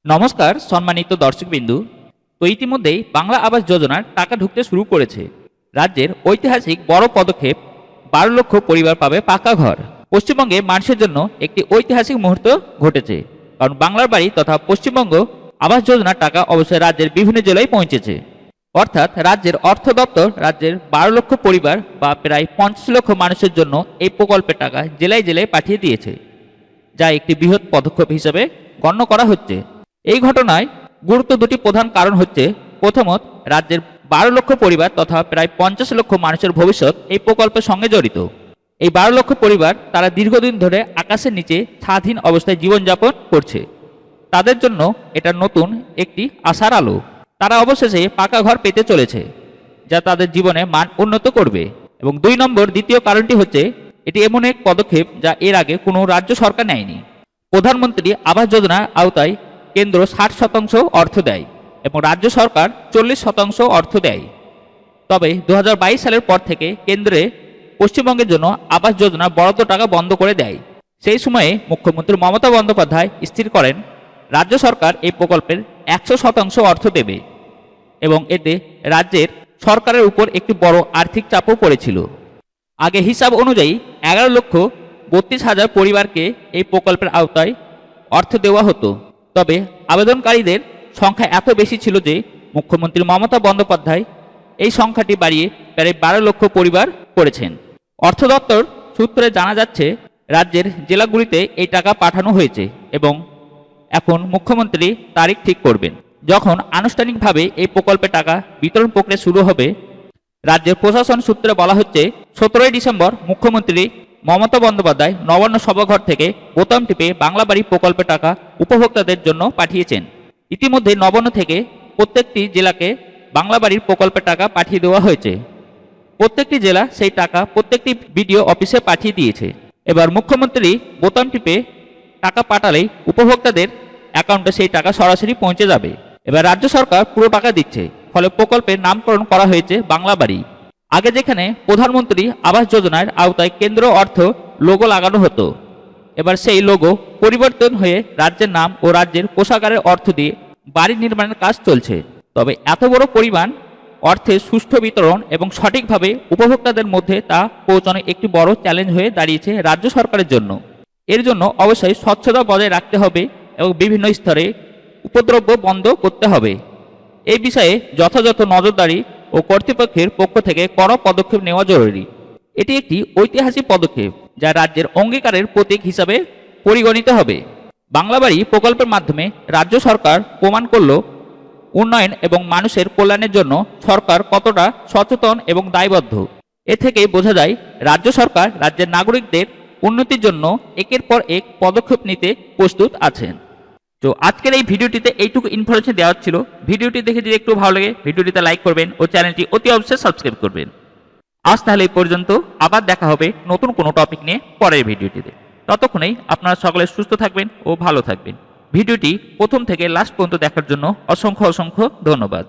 নমস্কার সম্মানিত দর্শকবিন্দু। তো ইতিমধ্যেই বাংলা আবাস যোজনার টাকা ঢুকতে শুরু করেছে। রাজ্যের ঐতিহাসিক বড় পদক্ষেপ, 12 লক্ষ পরিবার পাবে পাকা ঘর। পশ্চিমবঙ্গে মানুষের জন্য একটি ঐতিহাসিক মুহূর্ত ঘটেছে, কারণ বাংলার বাড়ি তথা পশ্চিমবঙ্গ আবাস যোজনার টাকা অবশ্যই রাজ্যের বিভিন্ন জেলায় পৌঁছেছে। অর্থাৎ রাজ্যের অর্থ দপ্তর রাজ্যের 12 লক্ষ পরিবার বা প্রায় 50 লক্ষ মানুষের জন্য এই প্রকল্পের টাকা জেলায় জেলায় পাঠিয়ে দিয়েছে, যা একটি বৃহৎ পদক্ষেপ হিসেবে গণ্য করা হচ্ছে। এই ঘটনায় গুরুত্ব দুটি প্রধান কারণ হচ্ছে, প্রথমত রাজ্যের 12 লক্ষ পরিবার তথা প্রায় 50 লক্ষ মানুষের ভবিষ্যৎ এই প্রকল্পের সঙ্গে জড়িত। এই 12 লক্ষ পরিবার তারা দীর্ঘদিন ধরে আকাশের নিচে ছাদহীন অবস্থায় জীবনযাপন করছে। তাদের জন্য এটা নতুন একটি আশার আলো। তারা অবশেষে পাকা ঘর পেতে চলেছে, যা তাদের জীবনে মান উন্নত করবে। এবং দ্বিতীয় কারণটি হচ্ছে, এটি এমন এক পদক্ষেপ যা এর আগে কোনো রাজ্য সরকার নেয়নি। প্রধানমন্ত্রী আবাস যোজনার আওতায় কেন্দ্র 60% অর্থ দেয় এবং রাজ্য সরকার 40% অর্থ দেয়। তবে 2022 সালের পর থেকে কেন্দ্রে পশ্চিমবঙ্গের জন্য আবাস যোজনা বরাদ্দ টাকা বন্ধ করে দেয়। সেই সময়ে মুখ্যমন্ত্রী মমতা বন্দ্যোপাধ্যায় স্থির করেন রাজ্য সরকার এই প্রকল্পের 100% অর্থ দেবে, এবং এতে রাজ্যের সরকারের উপর একটি বড় আর্থিক চাপও পড়েছিল। আগে হিসাব অনুযায়ী 11,32,000 পরিবারকে এই প্রকল্পের আওতায় অর্থ দেওয়া হতো। তবে আবেদনকারীদের সংখ্যা এত বেশি ছিল যে মুখ্যমন্ত্রী মমতা বন্দ্যোপাধ্যায় এই সংখ্যাটি বাড়িয়ে প্রায় 12 লক্ষ পরিবার করেছেন। অর্থ দপ্তর সূত্রে জানা যাচ্ছে, রাজ্যের জেলাগুলিতে এই টাকা পাঠানো হয়েছে এবং এখন মুখ্যমন্ত্রী তারিখ ঠিক করবেন যখন আনুষ্ঠানিকভাবে এই প্রকল্পে টাকা বিতরণ প্রক্রিয়া শুরু হবে। রাজ্যের প্রশাসন সূত্রে বলা হচ্ছে, 17 ডিসেম্বর মুখ্যমন্ত্রী মমতা বন্দ্যোপাধ্যায় নবান্ন সভাঘর থেকে বোতাম টিপে বাংলা বাড়ি প্রকল্পের টাকা উপভোক্তাদের জন্য পাঠিয়েছেন। ইতিমধ্যে নবান্ন থেকে প্রত্যেকটি জেলাকে বাংলা বাড়ির প্রকল্পের টাকা পাঠিয়ে দেওয়া হয়েছে। প্রত্যেকটি জেলা সেই টাকা প্রত্যেকটি বিডিও অফিসে পাঠিয়ে দিয়েছে। এবার মুখ্যমন্ত্রী বোতাম টিপে টাকা পাঠালেই উপভোক্তাদের অ্যাকাউন্টে সেই টাকা সরাসরি পৌঁছে যাবে। এবার রাজ্য সরকার পুরো টাকা দিচ্ছে, ফলে প্রকল্পের নামকরণ করা হয়েছে বাংলা বাড়ি। আগে যেখানে প্রধানমন্ত্রী আবাস যোজনার আওতায় কেন্দ্র অর্থ লোগো লাগানো হতো, এবার সেই লোগো পরিবর্তন হয়ে রাজ্যের নাম ও রাজ্যের কোষাগারের অর্থ দিয়ে বাড়ি নির্মাণের কাজ চলছে। তবে এত বড় পরিমাণ অর্থের সুষ্ঠু বিতরণ এবং সঠিকভাবে উপভোক্তাদের মধ্যে তা পৌঁছানো একটি বড় চ্যালেঞ্জ হয়ে দাঁড়িয়েছে রাজ্য সরকারের জন্য। এর জন্য অবশ্যই স্বচ্ছতা বজায় রাখতে হবে এবং বিভিন্ন স্তরে উপদ্রব্য বন্ধ করতে হবে। এই বিষয়ে যথাযথ নজরদারি ও কর্তৃপক্ষের পক্ষ থেকে কড়া পদক্ষেপ নেওয়া জরুরি। এটি একটি ঐতিহাসিক পদক্ষেপ যা রাজ্যের অঙ্গীকারের প্রতীক হিসাবে পরিগণিত হবে। বাংলা বাড়ি প্রকল্পের মাধ্যমে রাজ্য সরকার প্রমাণ করল উন্নয়ন এবং মানুষের কল্যাণের জন্য সরকার কতটা সচেতন এবং দায়বদ্ধ। এ থেকেই বোঝা যায় রাজ্য সরকার রাজ্যের নাগরিকদের উন্নতির জন্য একের পর এক পদক্ষেপ নিতে প্রস্তুত আছেন। তো আজকের এই ভিডিওটিতে এইটুকু ইনফরমেশন দেওয়া ছিল। ভিডিওটি দেখে যদি একটু ভালো লাগে ভিডিওটিতে লাইক করবেন ও চ্যানেলটি অতি অবশ্যই সাবস্ক্রাইব করবেন। আজ তাহলে এই পর্যন্ত, আবার দেখা হবে নতুন কোনো টপিক নিয়ে পরের ভিডিওটিতে। ততক্ষণেই আপনারা সকলে সুস্থ থাকবেন ও ভালো থাকবেন। ভিডিওটি প্রথম থেকে লাস্ট পর্যন্ত দেখার জন্য অসংখ্য ধন্যবাদ।